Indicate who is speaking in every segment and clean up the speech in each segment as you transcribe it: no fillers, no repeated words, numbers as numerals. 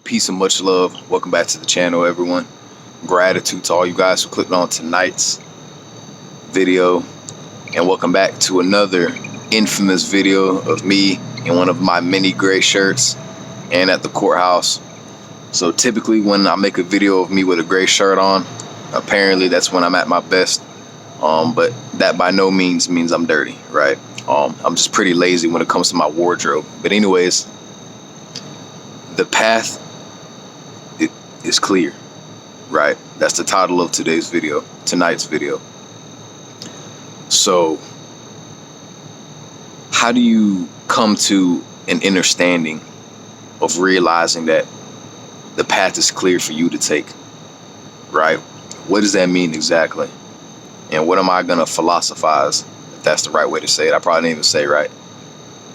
Speaker 1: Peace and much love. Welcome back to the channel, everyone. Gratitude to all you guys who clicked on tonight's video. And welcome back to another infamous video of me in one of my many gray shirts and at the courthouse. So typically when I make a video of me with a gray shirt on, apparently that's when I'm at my best. But that by no means I'm dirty, right? I'm just pretty lazy when it comes to my wardrobe. But anyways, the path is clear, right? That's the title of tonight's video. So how do you come to an understanding of realizing that the path is clear for you to take, right? What does that mean exactly? And what am I gonna philosophize, if that's the right way to say it? I probably didn't even say right.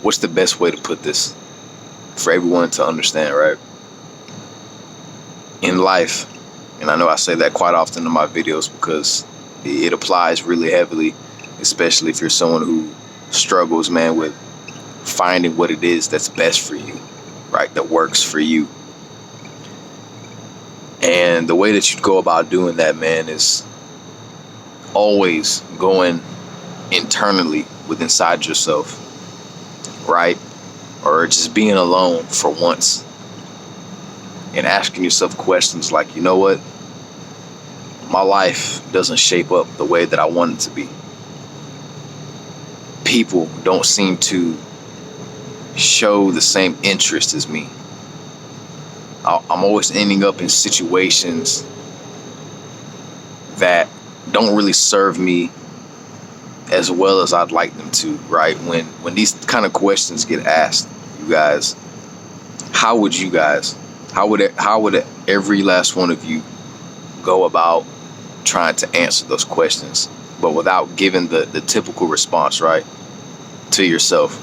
Speaker 1: What's the best way to put this for everyone to understand, right? In life, and I know I say that quite often in my videos because it applies really heavily, especially if you're someone who struggles, man, with finding what it is that's best for you, right? That works for you. And the way that you go about doing that, man, is always going internally within inside yourself, right? Or just being alone for once and asking yourself questions like, you know what? My life doesn't shape up the way that I want it to be. People don't seem to show the same interest as me. I'm always ending up in situations that don't really serve me as well as I'd like them to, right? When these kind of questions get asked, you guys, how would every last one of you go about trying to answer those questions, but without giving the typical response, right, to yourself?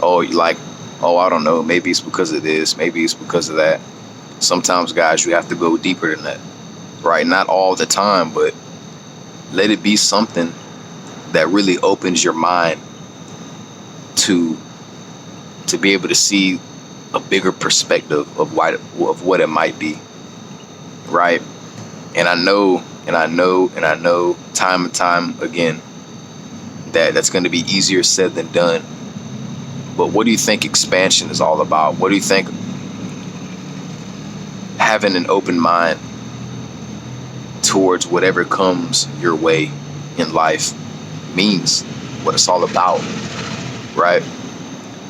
Speaker 1: I don't know, maybe it's because of this, maybe it's because of that. Sometimes, guys, you have to go deeper than that, right? Not all the time, but let it be something that really opens your mind to be able to see a bigger perspective of what it might be, right? And I know time and time again that that's going to be easier said than done. But what do you think expansion is all about? What do you think having an open mind towards whatever comes your way in life means? What it's all about, right?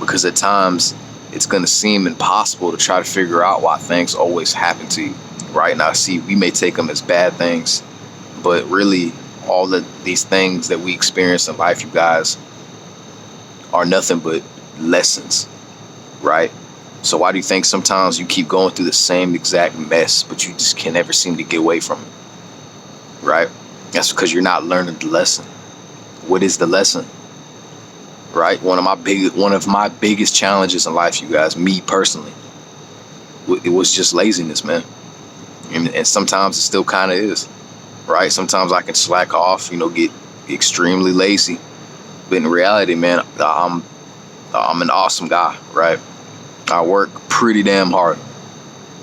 Speaker 1: Because at times it's going to seem impossible to try to figure out why things always happen to you, right? Now, see, we may take them as bad things, but really all of these things that we experience in life, you guys, are nothing but lessons, right? So why do you think sometimes you keep going through the same exact mess, but you just can never seem to get away from it, right? That's because you're not learning the lesson. What is the lesson? Right? One of my biggest challenges in life, you guys, me personally, it was just laziness, man. And sometimes it still kind of is, right? Sometimes I can slack off, get extremely lazy. But in reality, man, I'm an awesome guy, right? I work pretty damn hard.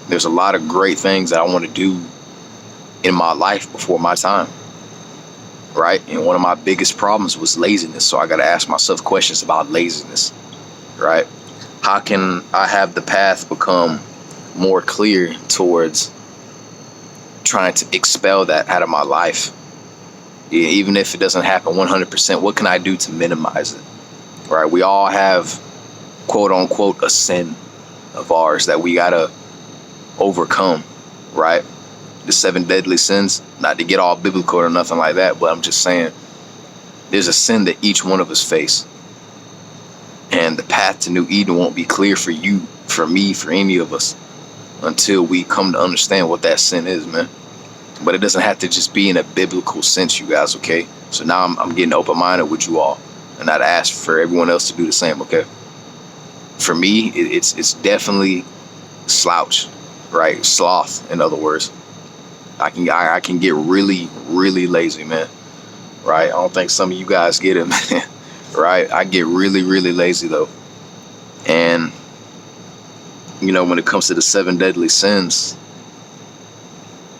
Speaker 1: There's a lot of great things that I want to do in my life before my time, right? And one of my biggest problems was laziness. So I got to ask myself questions about laziness, right? How can I have the path become more clear towards trying to expel that out of my life? Even if it doesn't happen 100%, what can I do to minimize it, right? We all have, quote unquote, a sin of ours that we got to overcome, right? The 7 deadly sins, not to get all biblical or nothing like that, but I'm just saying there's a sin that each one of us face. And the path to New Eden won't be clear for you, for me, for any of us until we come to understand what that sin is, man. But it doesn't have to just be in a biblical sense, you guys, okay? So now I'm getting open-minded with you all, and I'd ask for everyone else to do the same, okay? For me, it's definitely slouch, right? Sloth, in other words. I can get really, really lazy, man, right? I don't think some of you guys get it, man, right? I get really, really lazy, though. And when it comes to the 7 deadly sins,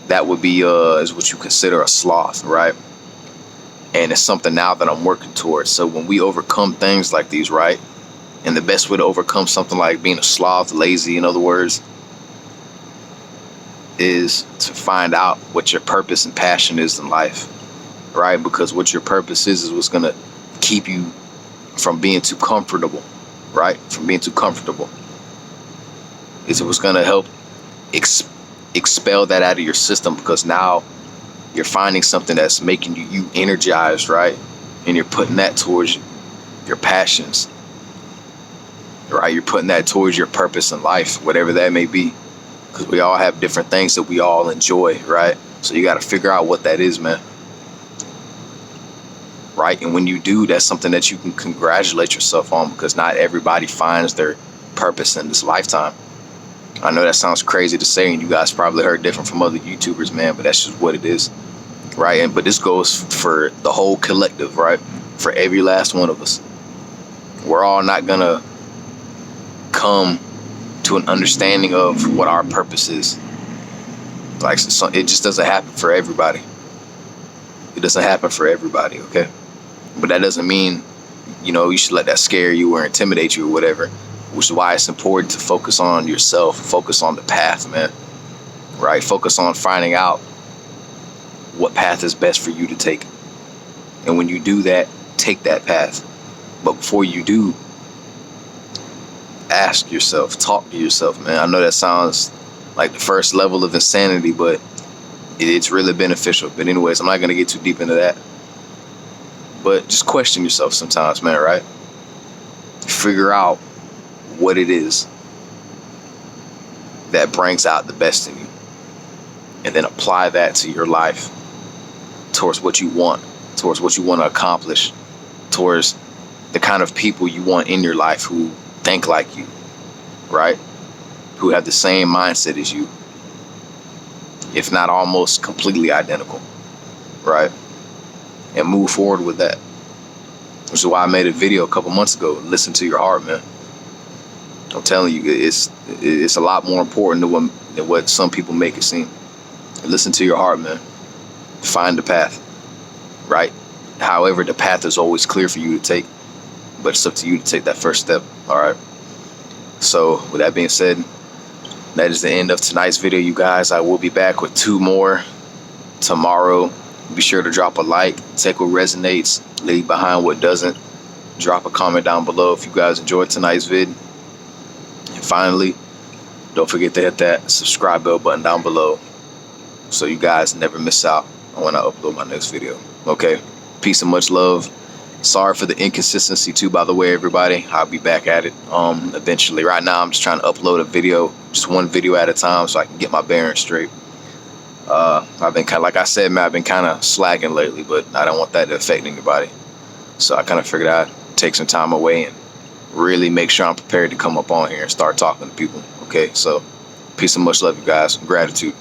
Speaker 1: that would be is what you consider a sloth, right? And it's something now that I'm working towards. So when we overcome things like these, right? And the best way to overcome something like being a sloth, lazy, in other words, is to find out what your purpose and passion is in life, right? Because what your purpose is what's going to keep you from being too comfortable, right? From being too comfortable. Is what's going to help expel that out of your system, because now you're finding something that's making you energized, right? And you're putting that towards your passions, right? You're putting that towards your purpose in life, whatever that may be, because we all have different things that we all enjoy, right? So you got to figure out what that is, man, right? And when you do, that's something that you can congratulate yourself on, because not everybody finds their purpose in this lifetime. I know that sounds crazy to say, and you guys probably heard different from other YouTubers, man, but that's just what it is, right? But this goes for the whole collective, right? For every last one of us. We're all not gonna come to an understanding of what our purpose is. Like, it just doesn't happen for everybody. It doesn't happen for everybody, okay? But that doesn't mean, you should let that scare you or intimidate you or whatever. Which is why it's important to focus on yourself, focus on the path, man, right? Focus on finding out what path is best for you to take. And when you do that, take that path. But before you do, ask yourself, talk to yourself, man. I know that sounds like the first level of insanity, but it's really beneficial. But anyways, I'm not going to get too deep into that. But just question yourself sometimes, man, right? Figure out what it is that brings out the best in you, and then apply that to your life, towards what you want to accomplish, towards the kind of people you want in your life who think like you, right? Who have the same mindset as you, if not almost completely identical, right? And move forward with that. Which is why I made a video a couple months ago. Listen to your heart, man. I'm telling you, it's a lot more important than what some people make it seem. Listen to your heart, man. Find the path, right? However, the path is always clear for you to take, but it's up to you to take that first step, all right? So with that being said, that is the end of tonight's video, you guys. I will be back with 2 more tomorrow. Be sure to drop a like, take what resonates, leave behind what doesn't. Drop a comment down below if you guys enjoyed tonight's vid. And finally, don't forget to hit that subscribe bell button down below so you guys never miss out on when I upload my next video. Okay, peace and much love. Sorry for the inconsistency too, by the way, everybody. I'll be back at it eventually. Right now, I'm just trying to upload a video, just 1 video at a time, so I can get my bearings straight. I've been like I said, man, I've been kind of slacking lately, but I don't want that to affect anybody. So I kind of figured I'd take some time away and really make sure I'm prepared to come up on here and start talking to people. Okay, so peace and much love, you guys. Gratitude.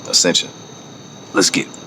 Speaker 1: Ascension. Let's get it.